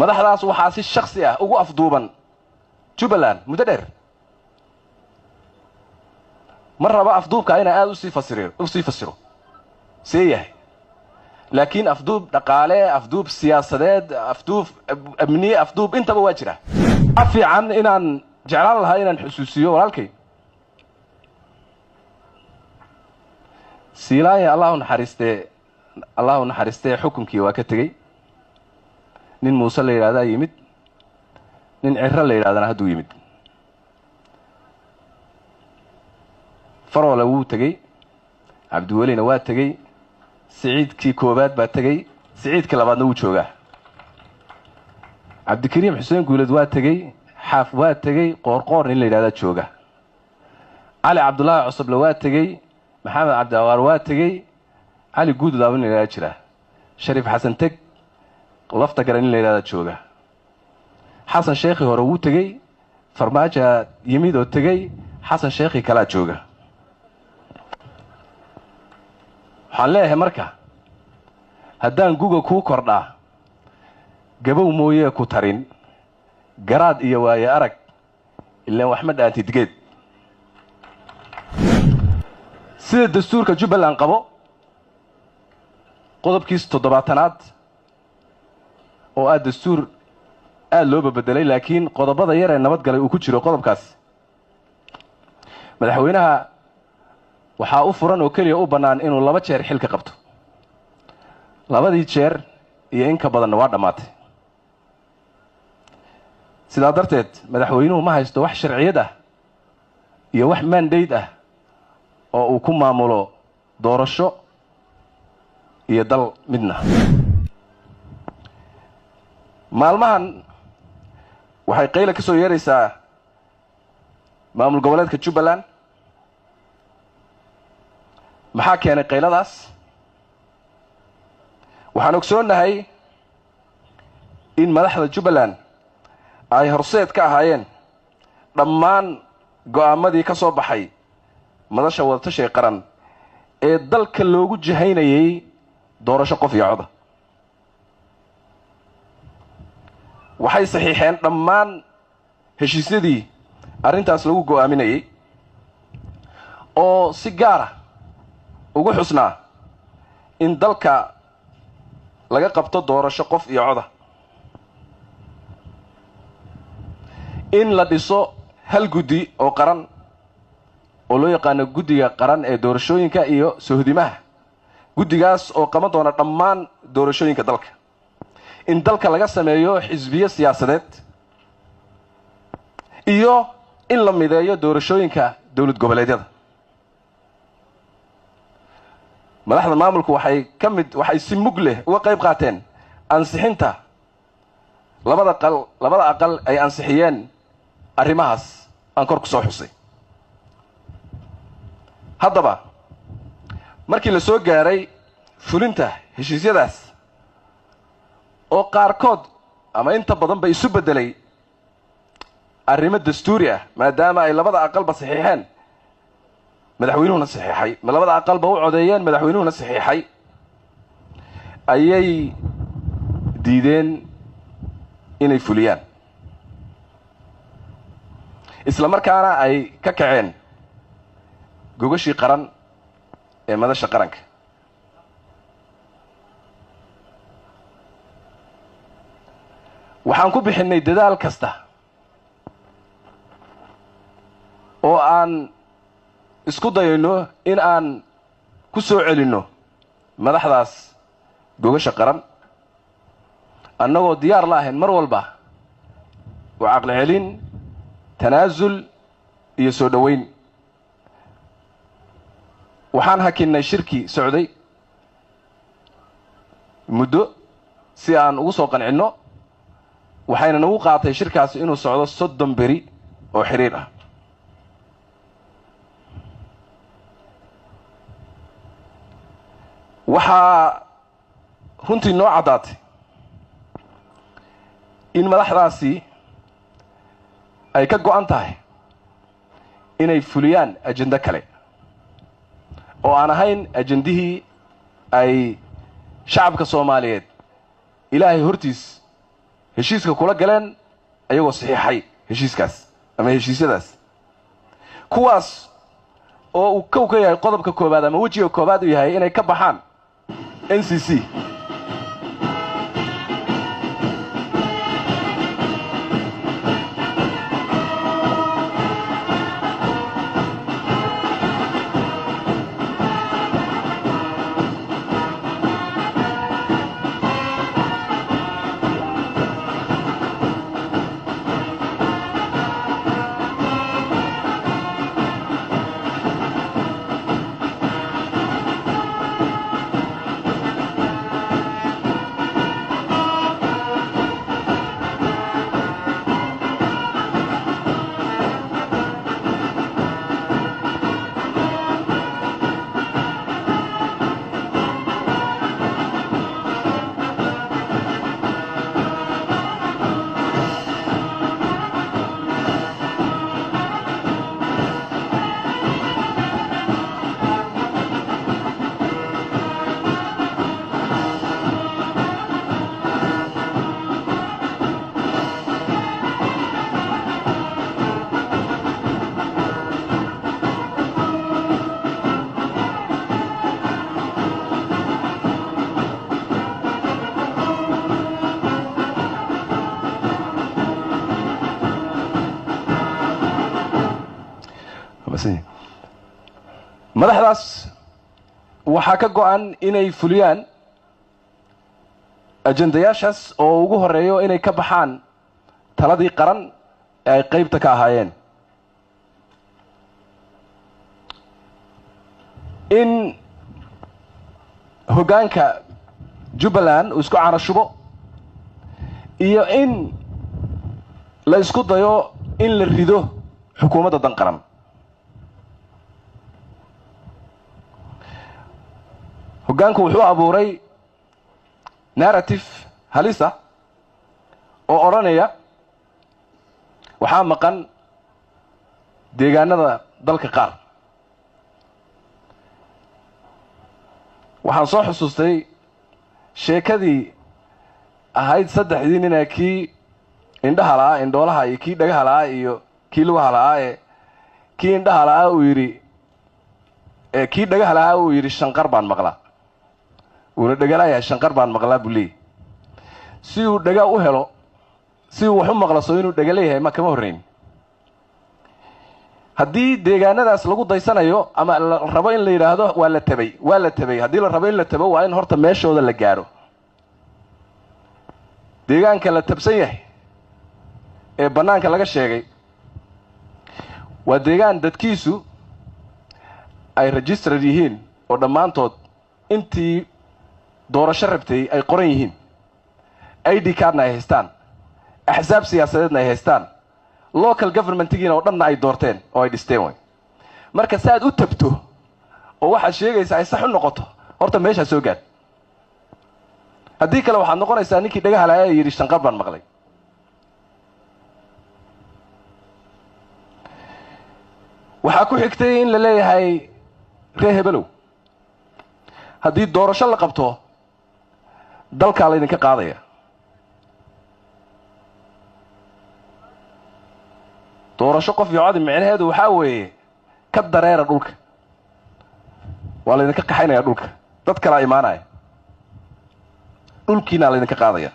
madaxdaas waxaa si shakhsi ah ugu afduuban Jubbaland muddo dheer mar raba afduubka ina aad u sii fasiro seeyahay laakiin afduub dhaqaale afduub siyaasadeed afduub amni afduub intaba waa jira afiican inaan jeclaan lahaa inaan xusuusiyo walaalkay siilaaya Allahu naxariistee xukunkii waa ka tagay nin Muuse la yiraahdo yimid nin Cirra la yiraahdo haduu yimid Faroole wuu tagay Cabdiwelina waa tagay Siciidkii koobaad baa tagay Siciidkii labaadna wuu joogaa Cabdikariim Xuseen Guulad waa tagay Xaaf waa tagay Qoorqoor nin la yiraahdo jooga Ali Cabdullaahi Cusub waa tagay Maxamed Cabdiwaar waa tagay Ali Guudlaaw nin la yiraahdo jira Shariif Xasan Tag lafta garan nin la yiraahdo jooga Xasan Sheekhi hore wuu tagay Farmaajo yimid oo tagay Xasan Sheekhi kala jooga waxaan leeyahay marka haddaan guga kuu kordhaa gabow mooyee ku tarin garaad iyo waaye arag ilaa wax ma dhaantid geed sida dastuurka Jubbaland qabo qodobkiisa 7aad oo aad dastuur aad loo bedelay laakiin qodobada yar ee nabad galay uu ku jiro qodobkaas madaxweynaha waxaa u furan oo kaliya u banaan inuu 2 jeer xilka qabto labadii jeer iyo in ka badan waa dhamaatay sidaa darteed madaxweynuhu ma haysto wax sharciyad ah iyo wax mandate ah oo uu ku maamulo doorasho iyo dal midna maalmahan waxay qayla ka soo yeeraysaa maamul goboleedka Jubbaland maxaa keenay qayladaas waxaan ogsoonahay in madaxda Jubbaland ay horseed ka ahaayeen dhammaan go'aamadii ka soo baxay madasha wadatashay qaran ee dalka loogu jihaynayay doorasho qof iyo cod waxay saxiixeen dhammaan heshiisyadii arrintaas lagu go'aaminayay oo si gaar ah ugu xusnaa in dalka laga qabto doorasho qof iyo cod in la dhiso hal guddi oo qaran oo loo yaqaan guddiga qaran ee doorashooyinka iyo sohdimaha guddigaas oo qaban doona dhammaan doorashooyinka dalka in dalka laga sameeyo xisbiyo siyaasadeed iyo in la mideeyo doorashooyinka dawlad goboleedyada madaxda maamulku waxay si mug leh uga qayb qaateen ansixinta labada aqal ay ansixiyeen arrimahaas aan kor ku soo xusay haddaba markii la soo gaaray fulinta heshiisyadaas oo qaarkood ama inta badan ba isu bedelay arrimo dastuuri ah maadaama ay labada aqalba saxiixeen madaxweynuhuna saxiixay labada aqalba u codeeyeen madaxweynuhuna saxiixay ayay diideen inay fuliyaan isla markaana ay ka kaceen gogashii qaran ee madasha qaranka waxaan ku bixinay dadaal kasta oo aan isku dayayno in aan ku soo celinno madaxdaas gogasha qaran annagoo diyaar la ahayn mar walba oo caqli celin tanaasul iyo soo dhaweyn waxaan hakinnay shirki socday muddo si aan ugu soo qancinno waxayna nagu qaatay shirkaasi inuu socdo 30 beri oo xiriir ah waxaa runtii noo caddaatay in madaxdaasi ay ka go'an tahay inay fuliyaan ajenda kale oo aan ahayn ajendihii ay shacabka Soomaaliyeed ilaahay hortiis heshiiska kula galeen ayagoo saxiixay heshiiskaas ama heshiisyadaas kuwaas oo uu kow ka yahay qodobka koobaad ama wejiga koobaad uu yahay inay ka baxaan NCC madaxdaas waxaa ka go'an inay fuliyaan ajandayaashaas oo ugu horeeyo inay ka baxaan taladii qaran ee ay qaybta ka ahaayeen in hoggaanka Jubbaland uu isku carashubo iyo in la isku dayo in la rido xukuumadda dan qaran hoggaanku wuxuu abuuray narrative halisa oo oranaya waxaa maqan deegaanada dalka qaar waxaan soo xusuustay sheekadii ahayd saddexdii nin ee kii indhaha la'aa indhoolaha iyo kii dhagaha la'aa iyo kii lugaha la'aa ee kii indhaha la'aa uu yidhi kii dhagaha la'aa uu yidhi shanqar baan maqlaa uuna dhagalayahay shanqar baan maqlaa buu leeyahy si uu dhagaa u helo si uu wax u maqlaso inuu dhagaleeyahay ma kama horrayn haddii deegaanadaas lagu daysanayo ama la rabo in la yidhaahdo waa la tabay haddii la rabo in la tabo waa in horta meeshooda la gaadho deegaanka la tabsan yahay ee bannaanka laga sheegay waa deegaan dadkiisu ay registered yihiin oo dhammaantood intii doorasho rabtay ay qoran yihiin ID cardna ay haystaan axsaab siyaasadeedna ay haystaan local governmentigiina oo dhanna ay doorteen oo ay dhisteen way marka si aad u tabto oo waxaad sheegaysaa ay sax u noqoto horta meeshaa soo gaad haddii kale waxaad noqonaysaa ninkii dhagaha lahaa ee yidhi shanqar baan maqlay waxaa ku xigtay in la leeyahay reer hebelow haddii doorasho la qabto dalkaa laydinka qaadaya doorasho qof iyo codi micnaheedu waxaa weeye ka dareera dhulka waa laydinka qaxaynaya dhulka dad kalaa imaanaya dhulkiina laydinka qaadaya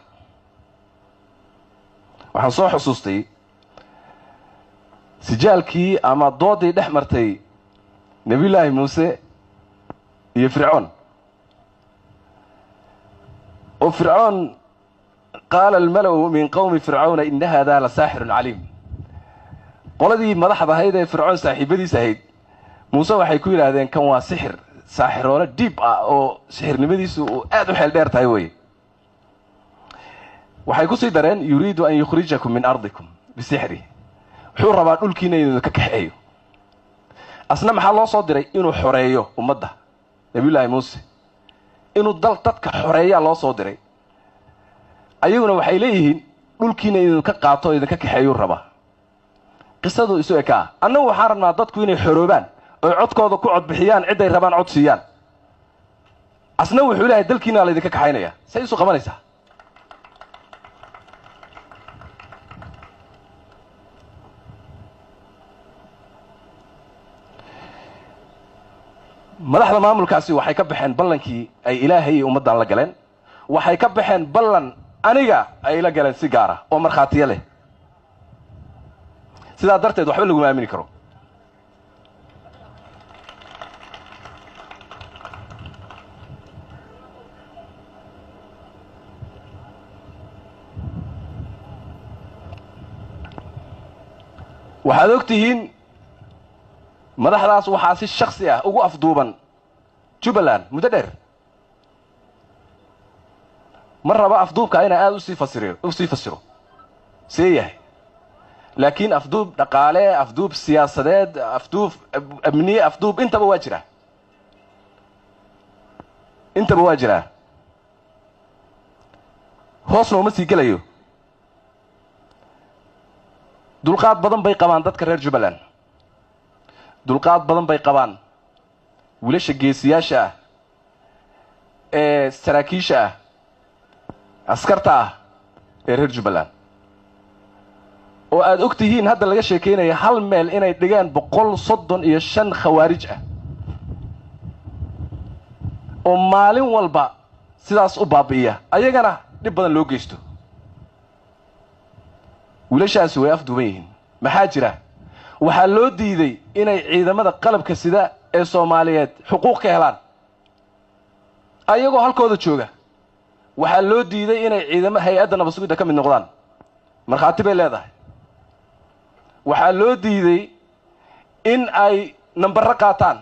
waxaan soo xusuustay sijaalkii ama doodii dhex martay nebiyullaahi muuse iyo fircoon oo fircoon qaala almala'u min qowmi fircawna ina haadaa la saaxirun caliim qoladii madaxda ahayd ee fircoon saaxiibadiis ahayd muuse waxay ku yidhaahdeen kan waa sixir saaxiroole diib ah oo sixirnimadiisu uu aad u xeel dheer tahay weye waxay ku sii dareen yuriidu an yukhrijakum min ardikum bisixri wuxuu rabaa dhulkiina inuu ka kaxeeyo asna maxaa loo soo diray inuu xoreeyo ummadda nebiyullaahi muuse inuu dadka xoreeyaa loo soo diray ayaguna waxay leeyihiin dhulkiina inuu ka qaato o idinka kaxeeyuu rabaa qisadu isu ekaa annagu waxaan rabnaa dadku inay xoroobaan oy codkooda ku codbixiyaan cidday rabaan cod siiyaan asna wuxuu leeyahay dalkiina laydinka kaxaynaya say isu qabanaysaa madaxda maamulkaasi waxay ka baxeen ballankii ay ilaahay iyo ummaddan la galeen waxay ka baxeen ballan aniga ay la galeen si gaar ah oo markhaatiyo leh sidaa darteed waxba laguma aamini karo waxaad og tihiin madaxdaas waxaa si shakhsi ah ugu afduuban Jubbaland muddo dheer mar raba afduubka inay aad u sii fasiro seeyahay laakiin afduub dhaqaale afduub siyaasadeed afduub amniye afduub intaba waa jira hoosna uma sii gelayo dulqaad badan bay qabaan dadka reer Jubbaland dulqaad badan bay qabaan wiilasha geesiyaasha ah ee saraakiisha ah askarta ah ee reer Jubbaland oo aad og tihiin hadda laga sheekeynaya hal meel inay dhigaan 135 khawaarij ah oo maalin walba sidaas u baabi'iya ayagana dhib badan loo geysto wiilashaasi way afduuban yihiin maxaa jira waxaa loo diiday inay ciidamada qalabka sida ee Soomaaliyeed xuquuq ka helaan ayagoo halkooda jooga waxaa loo diiday inay ciidamada hay'adda nabadgelyada ka mid noqdaan markhaati bay leedahay waxaa loo diiday in ay nambarro qaataan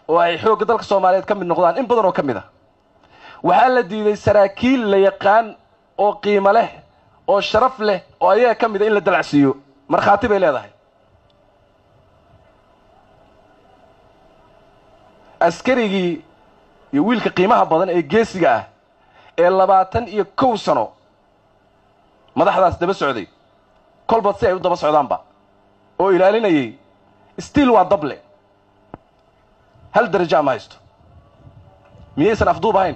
oo ay xoogga dalka Soomaaliyeed ka mid noqdaan in badan oo ka mid ah waxaa la diiday saraakiil la yaqaan oo qiimo leh oo sharaf leh oo ayaga ka mid ah in la dalacsiiyo markhaati bay leedahay askarigii iyo wiilka qiimaha badan ee geesiga ah ee 21 sano madaxdaas daba socday kolba si ay u daba socdaanba oo ilaalinayay still waa dable hal darajo ma haysto miyaysan afduub ahayn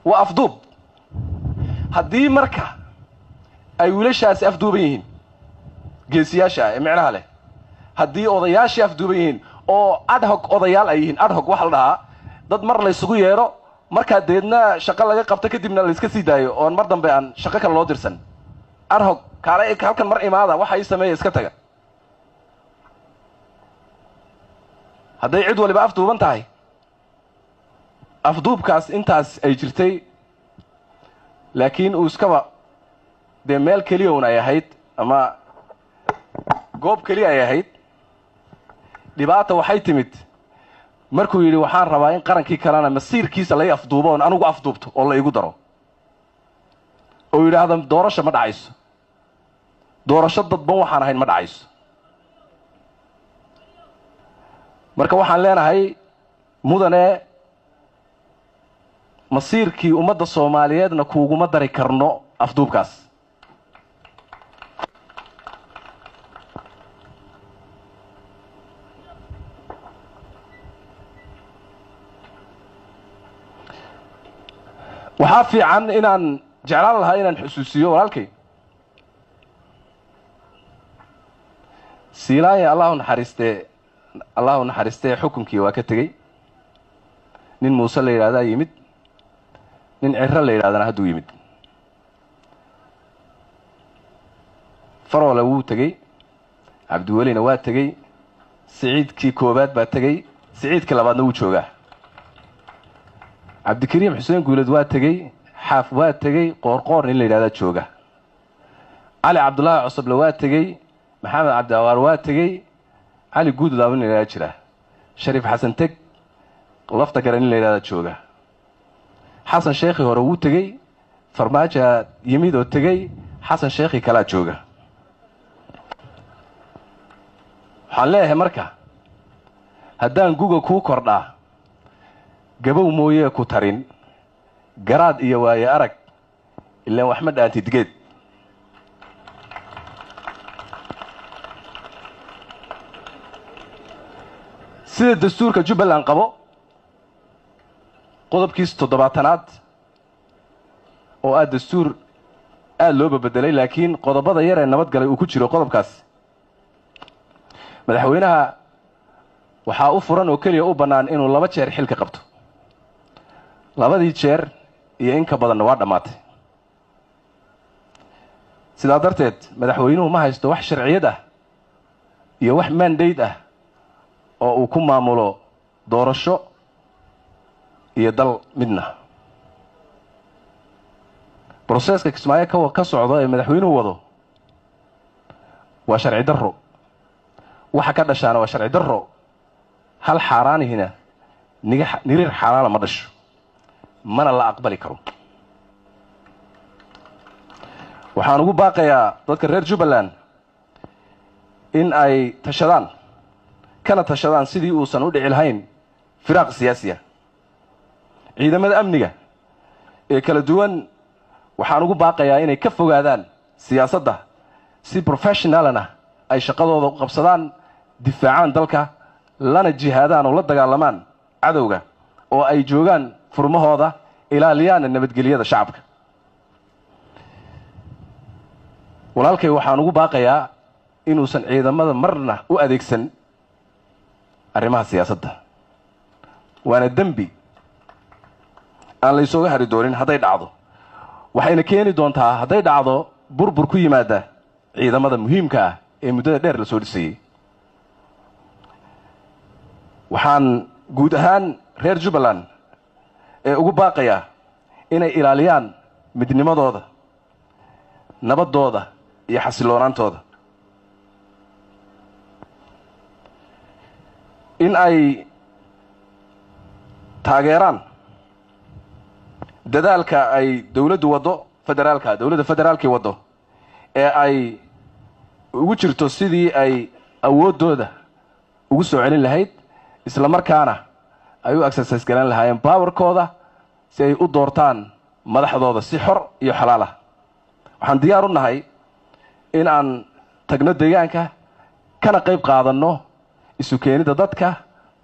waa afduub haddii marka ay wiilashaasi afduuban yihiin geesiyaasha ee micnaha leh haddii odayaashii afduuban yihiin oo ad hoc odayaal ay yihiin ad hoc waxa la dhahaa dad mar la isugu yeero markaa deedna shaqo laga qabto kadibna la iska sii daayo oo mar dambe aan shaqo kale loo dirsan ad hoc kaale halkan mar imaada waxa ay sameeyay iska taga hadday cid waliba afduuban tahay afduubkaas intaas ay jirtay laakiin uu iskaba dee meel keliya un ay ahayd ama goob keliya ay ahayd dhibaata waxay timid markuu yidhi waxaan rabaa in qarankii kalena masiirkiisa laga afduubo oon anigu afduubto oo la igu daro oo yidhaahda doorasho ma dhacayso doorasho dadban waxaan ahayn ma dhacayso marka waxaan leenahay mudane masiirkii ummadda Soomaaliyeedna kuuguma dari karno afduubkaas waxaa fiican inaan jeclaan lahaa inaan xusuusiyo walaalkay siilaaya allahu naxariistee xukunkii waa ka tegey nin muuse la yidhahdaa yimid nin cirro la yidhahdana hadduu yimid faroole wuu tegey cabdiwelina waa tegey siciidkii koobaad baa tegey siciidkii labaadna wuu joogaa cabdikariim xuseen guuled waa tegey xaaf waa tegey qoorqoor nin la yidhahdaa jooga cali cabdullaahi cosoble waa tegey maxamed cabdiawaar waa tegey cali guudlaaba nin la yidhahdaa jira shariif xasan teg lafta kale nin la yidhahdaa jooga xasan sheekhi hore wuu tegey farmaajo yimid oo tegey xasan sheekhi kalaa jooga waxaan leeyahay marka haddaan guga kuu kordhaa gabow mooyee ku tarin garaad iyo waaye arag ilaan wax ma dhaantid geed sida dastuurka Jubbaland qabo qodobkiisa 7aad oo aad dastuur aad loo bedelay laakiin qodobada yar ee nabad galay uu ku jiro qodobkaas madaxweynaha waxaa u furan oo keliya u bannaan inuu 2 jeer xilka qabto 2dii jeer iyo in ka badanna waa dhammaatay sidaa darteed madaxweynuhu ma haysto wax sharciyad ah iyo wax mandate ah oo uu ku maamulo doorasho iyo dal midna processka Kismaayo ka socdo ee madaxweynuhu wado waa sharci darro waxa ka dhashaana waa sharci darro hal xaaraanihina nirir xalaala ma dhasho mana la aqbali karo waxaan ugu baaqayaa dadka reer Jubbaland in ay tashadaan sidii uusan u dhici lahayn firaaq siyaasi ah ciidamada amniga ee kala duwan waxaan ugu baaqayaa inay ka fogaadaan siyaasadda si professionalna ay shaqadooda u qabsadaan difaacaan dalka lana jihaadaan oo la dagaalamaan cadowga oo ay joogaan furmahooda ilaaliyaan nabadgelyada shacabka walaalkay waxaan ugu baaqayaa inuusan ciidamada marna u adeegsan arrimaha siyaasadda waana dembi aan la isooga hari doonin hadday dhacdo waxayna keeni doontaa hadday dhacdo burbur ku yimaada ciidamada muhiimka ah ee muddada dheer la soo dhisayay waxaan guud ahaan reer Jubbaland ee ugu baaqayaa inay ilaaliyaan midnimadooda nabadooda iyo xasiloonaantooda in ay taageeraan dadaalka ay dawladda federaalka wado ee ay ugu jirto sidii ay awoodooda ugu soo celin lahayd isla markaana ay u exercise garan lahaayeen powerkooda si ay u doortaan madaxdooda si xor iyo xalaal ah waxaan diyaar u nahay in aan tagno deegaanka kana qayb qaadanno isu keenida dadka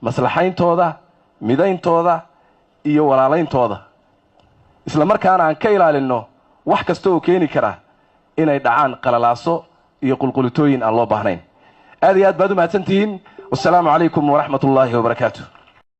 maslaxayntooda midayntooda iyo walaalayntooda isla markaana aan ka ilaalinno wax kasta oo keeni kara inay dhacaan qalalaaso iyo qulqulitooyin aan loo baahnayn aad iyo aad baad u mahadsantihiin wassalaamu calaykum waraxmatullaahi wabarakaatuh